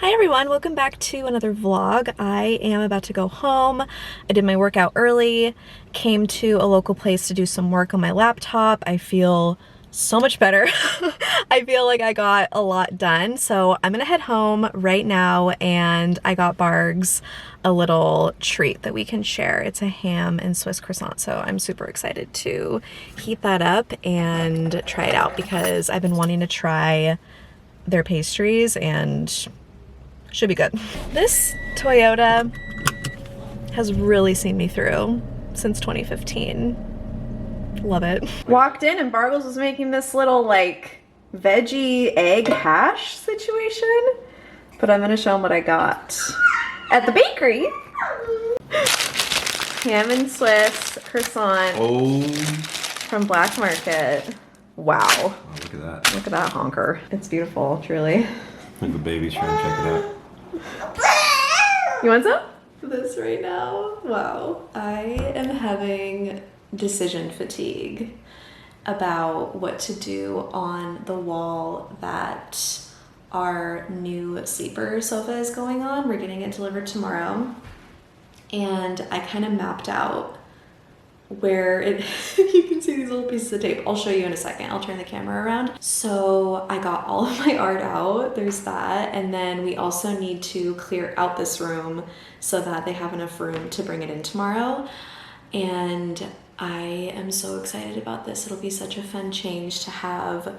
Hi everyone, welcome back to another vlog. I am about to go home. I did my workout early, came to a local place to do some work on my laptop. I feel so much better. I feel like I got a lot done. So I'm gonna head home right now, and I got Bargles a little treat that we can share. It's a ham and Swiss croissant, so I'm super excited to heat that up and try it out because I've been wanting to try their pastries and should be good. This Toyota has really seen me through since 2015. Love it. Walked in and Bargles was making this little like veggie egg hash situation, but I'm gonna show them what I got at the bakery. Ham and Swiss croissant from Black Market. Wow. Oh, look at that. Look at that honker. It's beautiful, truly. Like the baby's trying to check it out. You want some? This right now? Wow. I am having decision fatigue about what to do on the wall that our new sleeper sofa is going on. We're getting it delivered tomorrow. And I kind of mapped out where it, you can see these little pieces of tape. I'll show you in a second. I'll turn the camera around. So I got all of my art out. There's that. And then we also need to clear out this room so that they have enough room to bring it in tomorrow. And I am so excited about this. It'll be such a fun change to have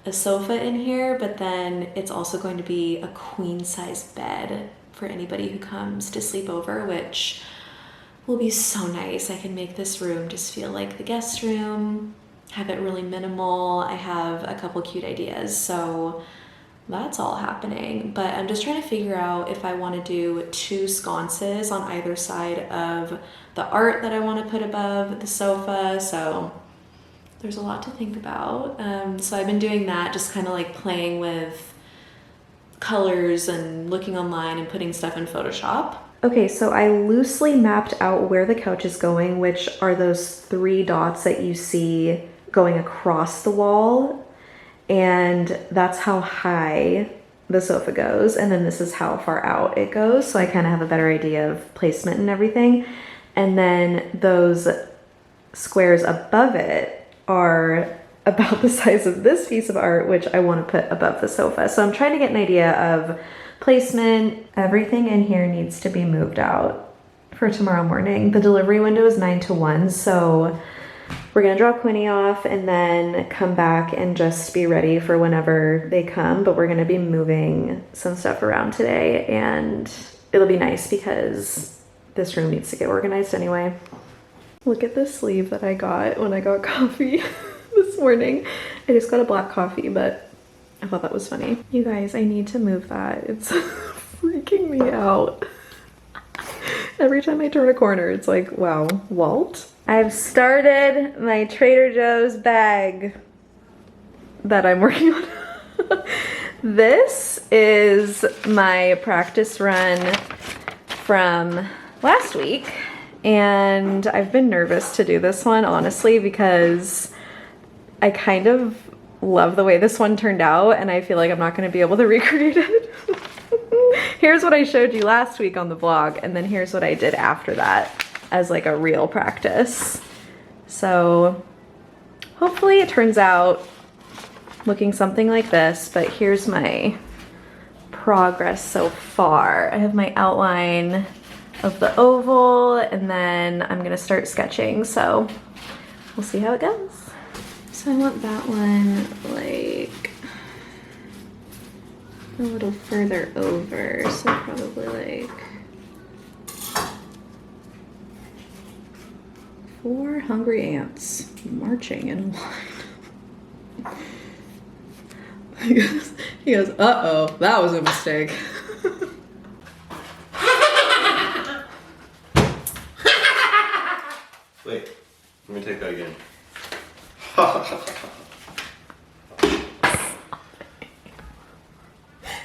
a sofa in here, but then it's also going to be a queen size bed for anybody who comes to sleep over, which will be so nice. I can make this room just feel like the guest room, have it really minimal. I have a couple cute ideas, so that's all happening. But I'm just trying to figure out if I want to do 2 sconces on either side of the art that I want to put above the sofa. So there's a lot to think about. So I've been doing that, just kind of like playing with colors and looking online and putting stuff in Photoshop. Okay, so I loosely mapped out where the couch is going, which are those 3 dots that you see going across the wall. And that's how high the sofa goes. And then this is how far out it goes. So I kind of have a better idea of placement and everything. And then those squares above it are about the size of this piece of art, which I want to put above the sofa. So I'm trying to get an idea of placement. Everything in here needs to be moved out for tomorrow morning. The delivery window is 9 to 1, so we're gonna drop Quinny off and then come back and just be ready for whenever they come. But we're gonna be moving some stuff around today, and it'll be nice because this room needs to get organized anyway. Look at this sleeve that I got when I got coffee this morning. I just got a black coffee, but I thought that was funny. You guys, I need to move that. It's freaking me out. Every time I turn a corner, it's like, wow, Walt? I've started my Trader Joe's bag that I'm working on. This is my practice run from last week, and I've been nervous to do this one, honestly, because I kind of love the way this one turned out, and I feel like I'm not going to be able to recreate it. Here's what I showed you last week on the vlog, and then here's what I did after that as like a real practice. So hopefully it turns out looking something like this, but here's my progress so far. I have my outline of the oval, and then I'm going to start sketching, so we'll see how it goes. So I want that one like a little further over, so probably like 4 hungry ants marching in a line. He goes, uh-oh, that was a mistake. Wait, let me take that again.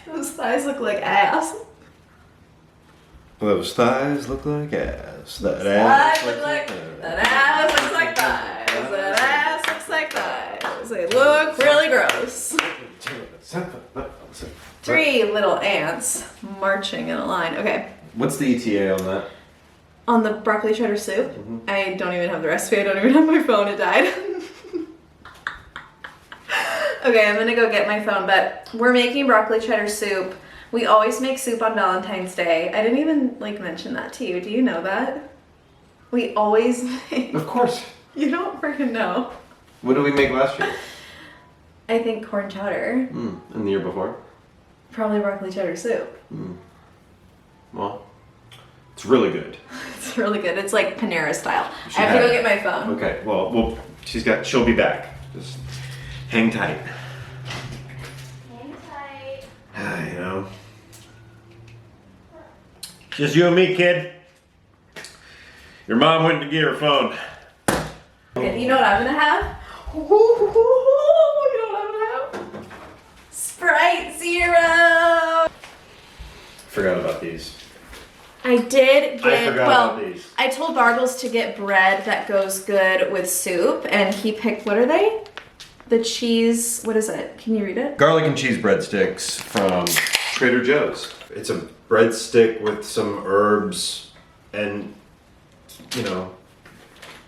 Those thighs look like ass. Those thighs look like ass. That ass looks like thighs. That ass looks like thighs. That ass looks like thighs. They look really gross. Three little ants marching in a line. Okay. What's the ETA on that? On the broccoli cheddar soup, I don't even have the recipe. I don't even have my phone. It died. Okay, I'm gonna go get my phone, but we're making broccoli cheddar soup. We always make soup on Valentine's Day. I didn't even mention that to you. Do you know that? We always make... Of course. You don't freaking know. What did we make last year? I think corn chowder. And the year before? Probably broccoli cheddar soup. Well, it's really good. It's really good. It's like Panera style. I have to go get my phone. Okay, well, she'll be back. Just hang tight. Hang tight. You know. Just you and me, kid. Your mom went to get her phone. Okay, you know what I'm gonna have? You know what I'm gonna have? Sprite Zero! Forgot about these. I did get, about these. I told Bargles to get bread that goes good with soup, and he picked, what are they? The cheese, what is it? Can you read it? Garlic and cheese breadsticks from Trader Joe's. It's a breadstick with some herbs and, you know,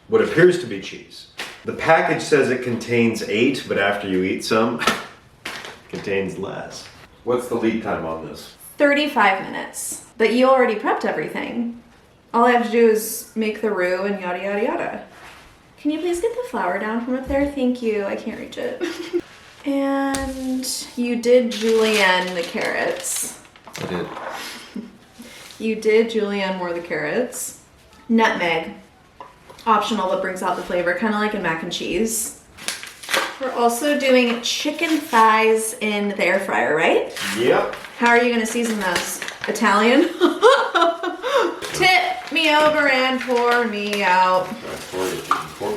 what appears to be cheese. The package says it contains 8, but after you eat some, it contains less. What's the lead time on this? 35 minutes. But you already prepped everything. All I have to do is make the roux and yada yada yada. Can you please get the flour down from up there? Thank you. I can't reach it. And you did julienne the carrots. I did. You did julienne more the carrots. Nutmeg. Optional, but brings out the flavor, kind of like in mac and cheese. We're also doing chicken thighs in the air fryer, right? Yep. How are you gonna season those? Italian? Tip me over and pour me out.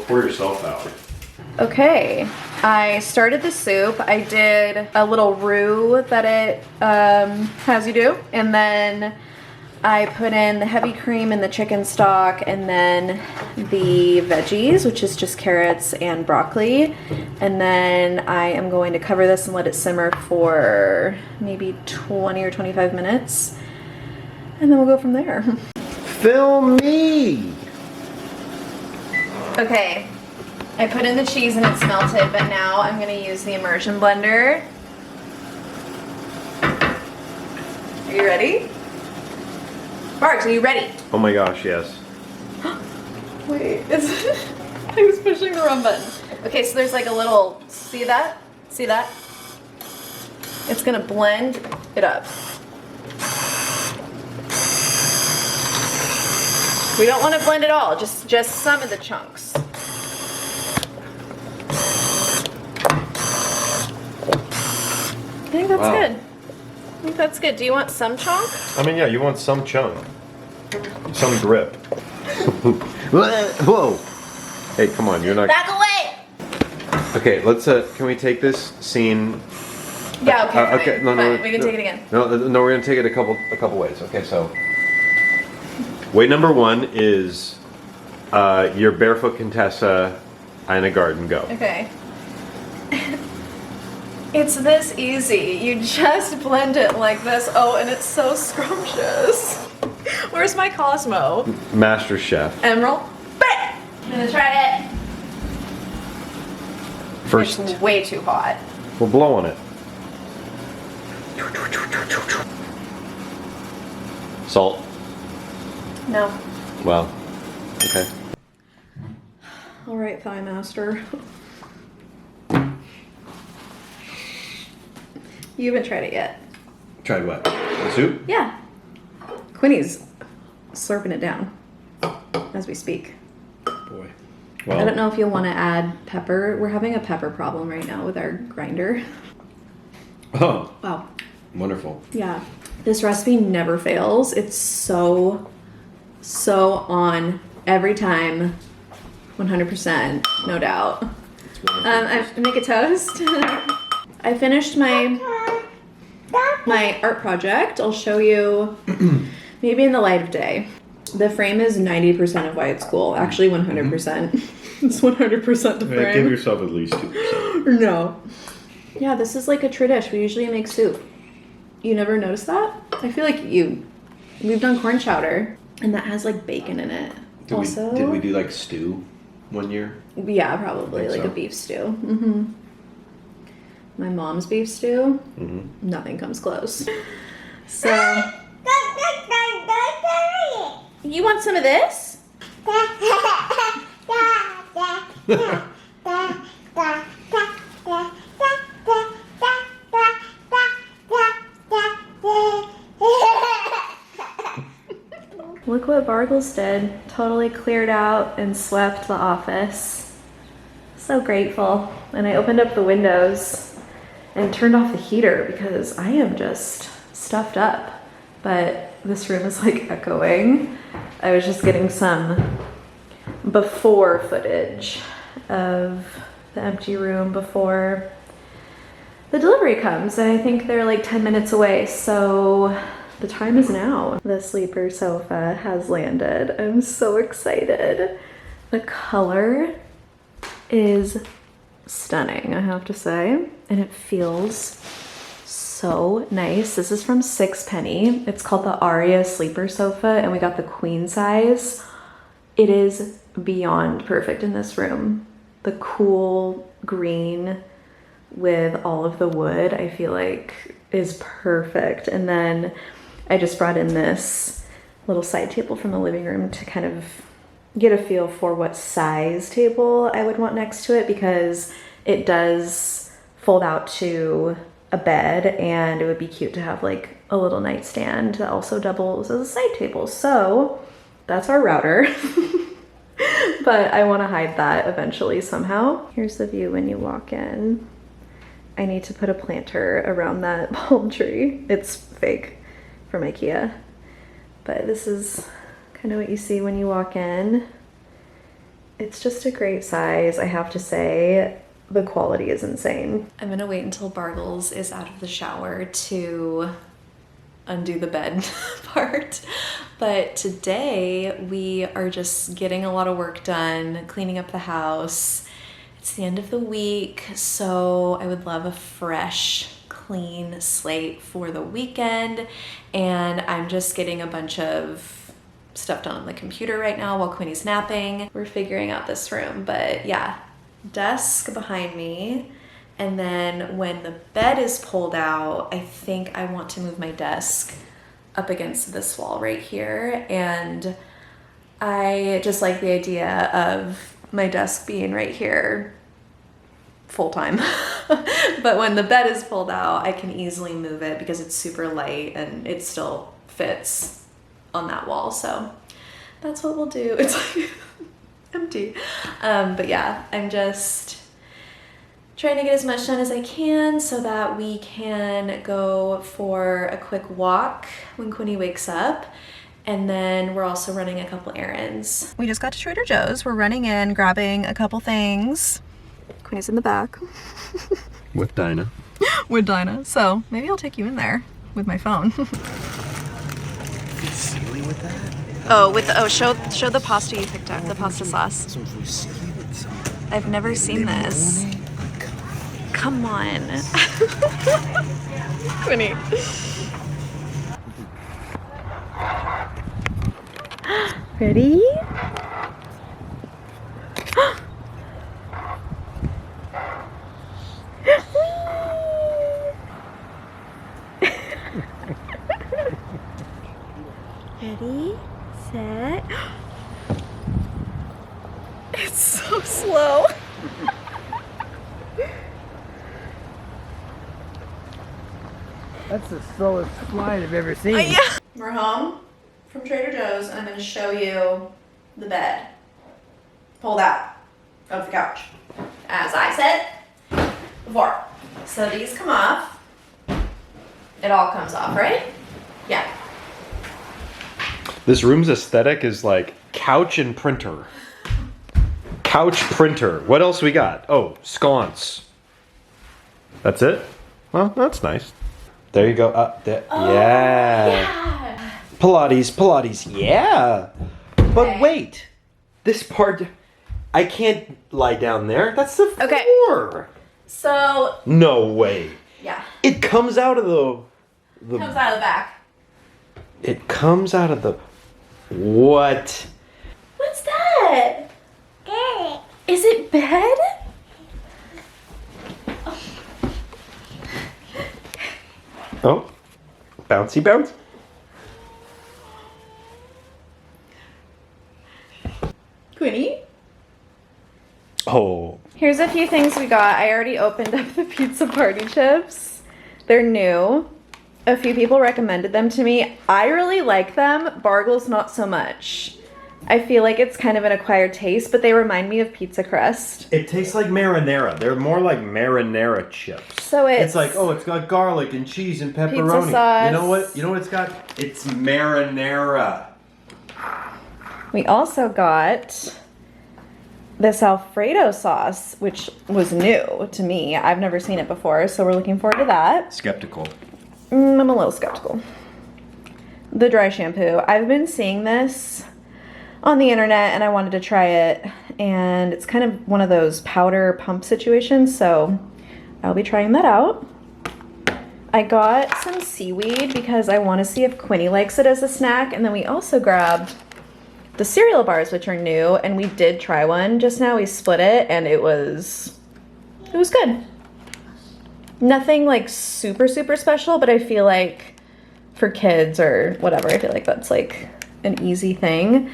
Pour yourself out. Okay, I started the soup. I did a little roux that it has you do, and then I put in the heavy cream and the chicken stock, and then the veggies, which is just carrots and broccoli. And then I am going to cover this and let it simmer for maybe 20 or 25 minutes. And then we'll go from there. Film me! Okay, I put in the cheese and it's melted, but now I'm gonna use the immersion blender. Are you ready? Barks, are you ready? Oh my gosh, yes. Wait, I was pushing the wrong button. Okay, so there's like a little, see that? See that? It's gonna blend it up. We don't want to blend it all, just some of the chunks. I think that's good. I think that's good. Do you want some chunk? I mean, yeah, you want some chunk. Some grip. Whoa! Hey, come on, you're not... Back away! Okay, let's, can we take this scene... Yeah, okay, okay, fine, no, fine. We can take it again. No, we're gonna take it a couple ways. Okay, so... Way number 1 is, your barefoot Contessa in a garden, go. Okay. It's this easy. You just blend it like this. Oh, and it's so scrumptious. Where's my Cosmo? Master Chef. Emerald? Bam! I'm gonna try it. First, It's way too hot. we'll blow on it. Salt. No. Well, okay. All right, Thigh Master. You haven't tried it yet. Tried what? The soup? Yeah. Quinny's slurping it down as we speak. Boy. Well, I don't know if you'll want to add pepper. We're having a pepper problem right now with our grinder. Oh, Wow. wonderful. Yeah. This recipe never fails. It's so on every time. 100%, no doubt. I make a toast. I finished my art project. I'll show you maybe in the light of day. The frame is 90% of why it's cool. Actually, 100%. It's 100% the frame. Give yourself at least 2%. No. Yeah, this is like a tradish. We usually make soup. You never noticed that? I feel like we've done corn chowder and that has like bacon in it. Did we do like stew one year? Yeah, probably like a beef stew. Mm-hmm. My mom's beef stew, nothing comes close. So, you want some of this? Look what Bargles did. Totally cleared out and swept the office. So grateful. And I opened up the windows and turned off the heater because I am just stuffed up. But this room is like echoing. I was just getting some before footage of the empty room before the delivery comes. And I think they're like 10 minutes away. So the time is now. The sleeper sofa has landed. I'm so excited. The color is stunning, I have to say. And it feels so nice. This is from Sixpenny. It's called the Aria sleeper sofa and we got the queen size. It is beyond perfect in this room. The cool green with all of the wood, I feel like is perfect. And then I just brought in this little side table from the living room to kind of get a feel for what size table I would want next to it because it does fold out to a bed and it would be cute to have like a little nightstand that also doubles as a side table. So that's our router. But I want to hide that eventually somehow. Here's the view when you walk in. I need to put a planter around that palm tree. It's fake from IKEA. But this is kind of what you see when you walk in. It's just a great size, I have to say. The quality is insane. I'm gonna wait until Bargles is out of the shower to undo the bed part. But today we are just getting a lot of work done, cleaning up the house. It's the end of the week, so I would love a fresh, clean slate for the weekend. And I'm just getting a bunch of stuff done on the computer right now while Quinny's napping. We're figuring out this room, but yeah, desk behind me. And then when the bed is pulled out, I think I want to move my desk up against this wall right here. And I just like the idea of my desk being right here full time. But when the bed is pulled out, I can easily move it because it's super light and it still fits on that wall. So that's what we'll do. It's like empty. But yeah, I'm just trying to get as much done as I can so that we can go for a quick walk when Quinny wakes up. And then we're also running a couple errands. We just got to Trader Joe's. We're running in, grabbing a couple things. Quinny's in the back. With Dinah. With Dinah. So maybe I'll take you in there with my phone. Silly with that? Oh, with the, show the pasta you picked up, the pasta sauce. I've never seen this. Come on. Quinny. Ready? Ready, set. It's so slow. That's the slowest flight I've ever seen. Yeah. We're home from Trader Joe's and I'm going to show you the bed pulled out of the couch, as I said before. So these come off. It all comes off, right? Yeah. This room's aesthetic is like couch and printer. Couch printer. What else we got? Oh, sconce. That's it? Well, that's nice. There you go. Oh, yeah. Pilates, yeah. But Okay. wait. This part, I can't lie down there. That's the Okay. floor. So, No way. yeah. It comes out of the... Comes out of the back. It comes out of the... What? What's that? Good. Is it bed? Oh, bouncy bounce. Quinny? Oh, Here's a few things we got. I already opened up the pizza party chips. They're new. A few people recommended them to me. I really like them. Bargles, not so much. I feel like it's kind of an acquired taste, but they remind me of pizza crust. it tastes like marinara. They're more like marinara chips. So It's like, oh, it's got garlic and cheese and pepperoni. Pizza sauce. You know what? You know what it's got? It's marinara. We also got this Alfredo sauce, which was new to me. I've never seen it before, so we're looking forward to that. Skeptical. I'm a little skeptical. The dry shampoo. I've been seeing this on the internet and I wanted to try it, and it's kind of one of those powder pump situations, so I'll be trying that out. I got some seaweed because I want to see if Quinny likes it as a snack, and then we also grabbed the cereal bars, which are new, and we did try one just now. We split it and it was good. Nothing like super special, but I feel like for kids or whatever, I feel like that's like an easy thing.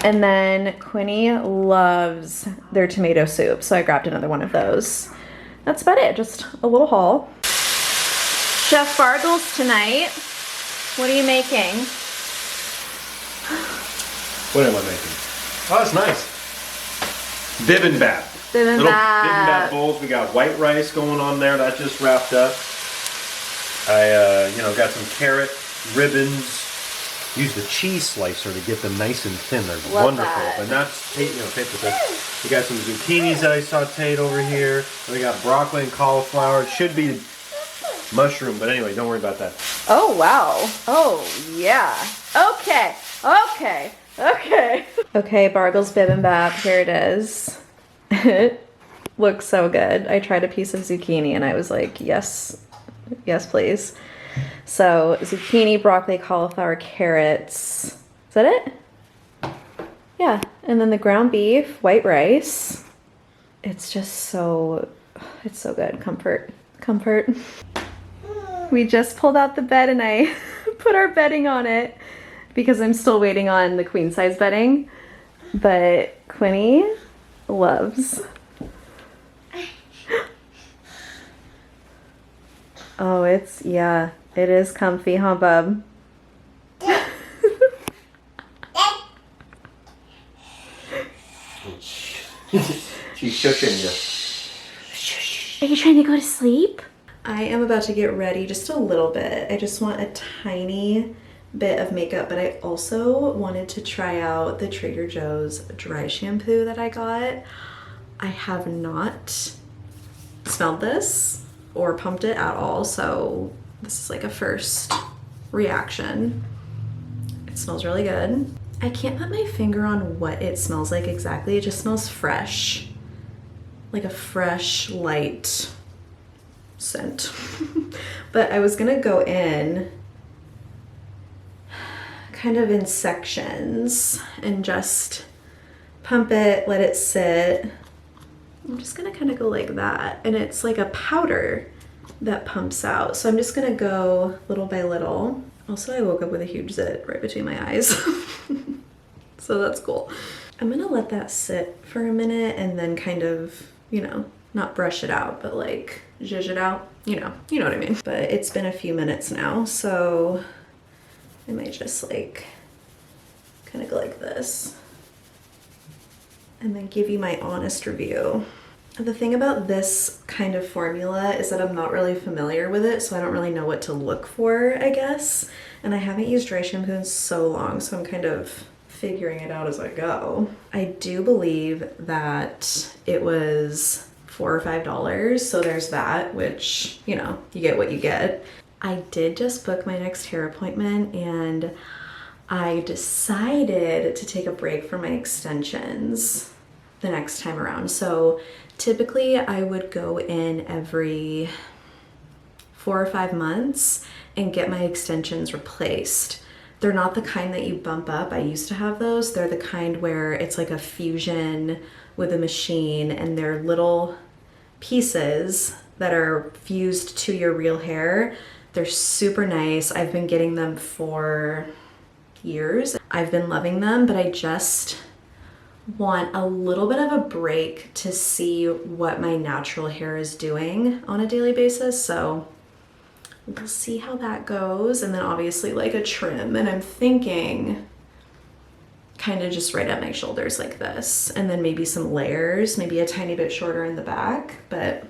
And then Quinny loves their tomato soup, so I grabbed another one of those. That's about it, just a little haul. Chef Bargles tonight, what are you making? What am I making? Oh, that's nice. Bibimbap. Bibimbap. Little bibimbap bowls. We got white rice going on there. That just wrapped up. I, got some carrot ribbons. Use the cheese slicer to get them nice and thin. They're Love wonderful. that. But not, paper this. We got some zucchinis that I sauteed over here. And we got broccoli and cauliflower. It should be mushroom, but anyway, don't worry about that. Oh, wow. Oh, yeah. Okay. Okay, Bargles Bibimbap, here it is. It looks so good. I tried a piece of zucchini and I was like, yes, please. So, zucchini, broccoli, cauliflower, carrots. Is that it? Yeah, and then the ground beef, white rice. It's just so good. Comfort. We just pulled out the bed and I put our bedding on it because I'm still waiting on the queen size bedding. But Quinny loves. Oh, it is comfy, huh, bub? She's shushing you. Are you trying to go to sleep? I am about to get ready just a little bit. I just want a tiny bit of makeup, but I also wanted to try out the Trader Joe's dry shampoo that I got. I have not smelled this or pumped it at all, so this is like a first reaction. It smells really good. I can't put my finger on what it smells like exactly. It just smells fresh, like a fresh, light scent. But I was gonna go in kind of in sections and just pump it, let it sit. I'm just gonna kind of go like that, and it's like a powder that pumps out, so I'm just gonna go little by little. Also, I woke up with a huge zit right between my eyes. So that's cool. I'm gonna let that sit for a minute and then kind of, not brush it out, but like zhuzh it out. You know what I mean. But it's been a few minutes now, so I might just like kind of go like this and then give you my honest review. The thing about this kind of formula is that I'm not really familiar with it, so I don't really know what to look for, I guess. And I haven't used dry shampoo in so long, so I'm kind of figuring it out as I go. I do believe that it was $4 or $5, so there's that, which, you get what you get. I did just book my next hair appointment, and I decided to take a break from my extensions the next time around. So typically I would go in every 4 or 5 months and get my extensions replaced. They're not the kind that you bump up. I used to have those. They're the kind where it's like a fusion with a machine, and they're little pieces that are fused to your real hair. They're super nice. I've been getting them for years. I've been loving them, but I just want a little bit of a break to see what my natural hair is doing on a daily basis. So we'll see how that goes. And then obviously like a trim, and I'm thinking kind of just right at my shoulders like this, and then maybe some layers, maybe a tiny bit shorter in the back, but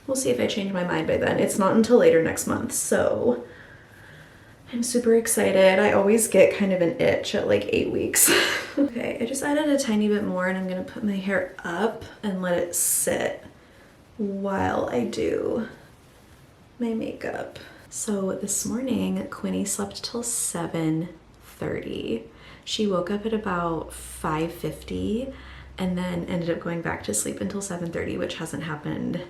we'll see if I change my mind by then. It's not until later next month, so I'm super excited. I always get kind of an itch at like 8 weeks. Okay, I just added a tiny bit more, and I'm gonna put my hair up and let it sit while I do my makeup. So this morning, Quinny slept till 7:30. She woke up at about 5:50 and then ended up going back to sleep until 7:30, which hasn't happened.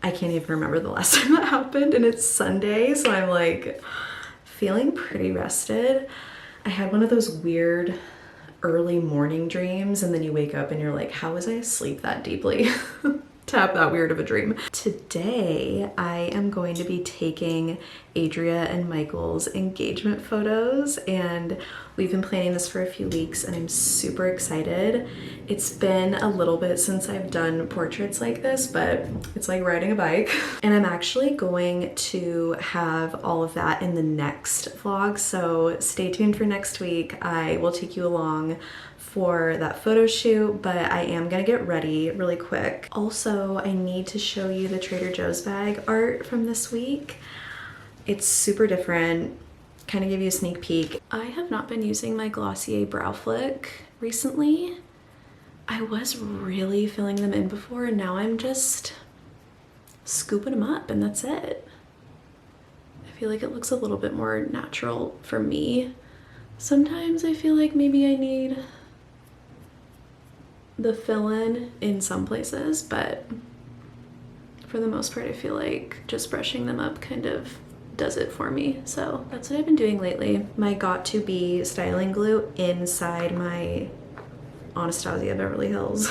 I can't even remember the last time that happened, and it's Sunday, so I'm like feeling pretty rested. I had one of those weird early morning dreams, and then you wake up and you're like, how was I asleep that deeply to have that weird of a dream? Today, I am going to be taking Adria and Michael's engagement photos, and we've been planning this for a few weeks, and I'm super excited. It's been a little bit since I've done portraits like this, but it's like riding a bike. And I'm actually going to have all of that in the next vlog, so stay tuned for next week. I will take you along for that photo shoot, but I am gonna get ready really quick. Also, I need to show you the Trader Joe's bag art from this week. It's super different. Kind of give you a sneak peek. I have not been using my Glossier Brow Flick recently. I was really filling them in before, and now I'm just scooping them up, and that's it. I feel like it looks a little bit more natural for me. Sometimes I feel like maybe I need the fill-in in some places, but for the most part I feel like just brushing them up kind of does it for me. So that's what I've been doing lately. My got-to-be styling glue inside my Anastasia Beverly Hills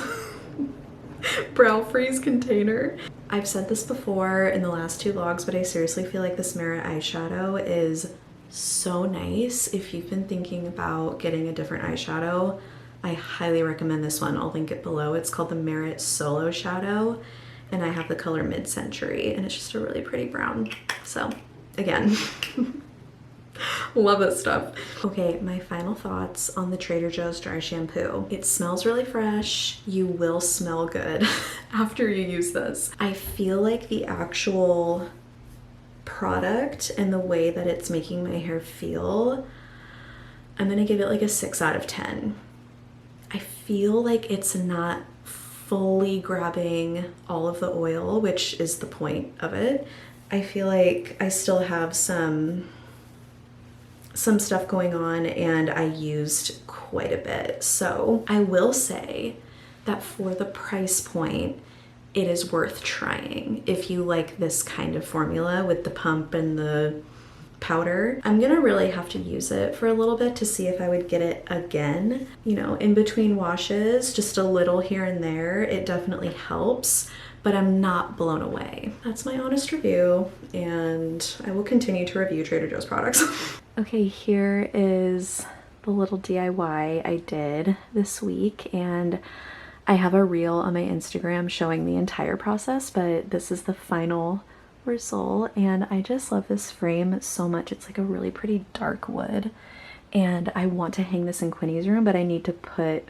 brow freeze container. I've said this before in the last 2 vlogs, but I seriously feel like this Merit eyeshadow is so nice. If you've been thinking about getting a different eyeshadow, I highly recommend this one. I'll link it below. It's called the Merit Solo Shadow, and I have the color Mid-Century, and it's just a really pretty brown. So again, love this stuff. Okay, my final thoughts on the Trader Joe's dry shampoo. It smells really fresh. You will smell good after you use this. I feel like the actual product and the way that it's making my hair feel, I'm gonna give it like a 6 out of 10. I feel like it's not fully grabbing all of the oil, which is the point of it. I feel like I still have some stuff going on, and I used quite a bit. So I will say that for the price point, it is worth trying if you like this kind of formula with the pump and the powder. I'm gonna really have to use it for a little bit to see if I would get it again. You know, in between washes, just a little here and there, it definitely helps, but I'm not blown away. That's my honest review, and I will continue to review Trader Joe's products. Okay, here is the little DIY I did this week, and I have a reel on my Instagram showing the entire process, but this is the final result, and I just love this frame so much. It's like a really pretty dark wood, and I want to hang this in Quinny's room, but I need to put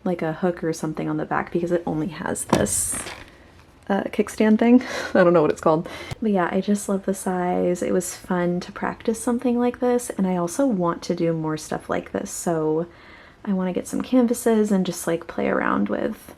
like a hook or something on the back because it only has this kickstand thing. I don't know what it's called, but yeah, I just love the size. It was fun to practice something like this, and I also want to do more stuff like this, so I want to get some canvases and just like play around with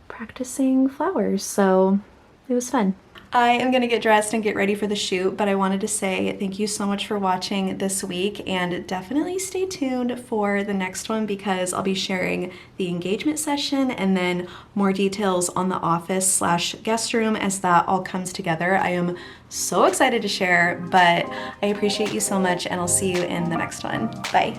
practicing flowers. So it was fun. I am gonna get dressed and get ready for the shoot, but I wanted to say thank you so much for watching this week, and definitely stay tuned for the next one because I'll be sharing the engagement session and then more details on the office/guest room as that all comes together. I am so excited to share, but I appreciate you so much, and I'll see you in the next one. Bye.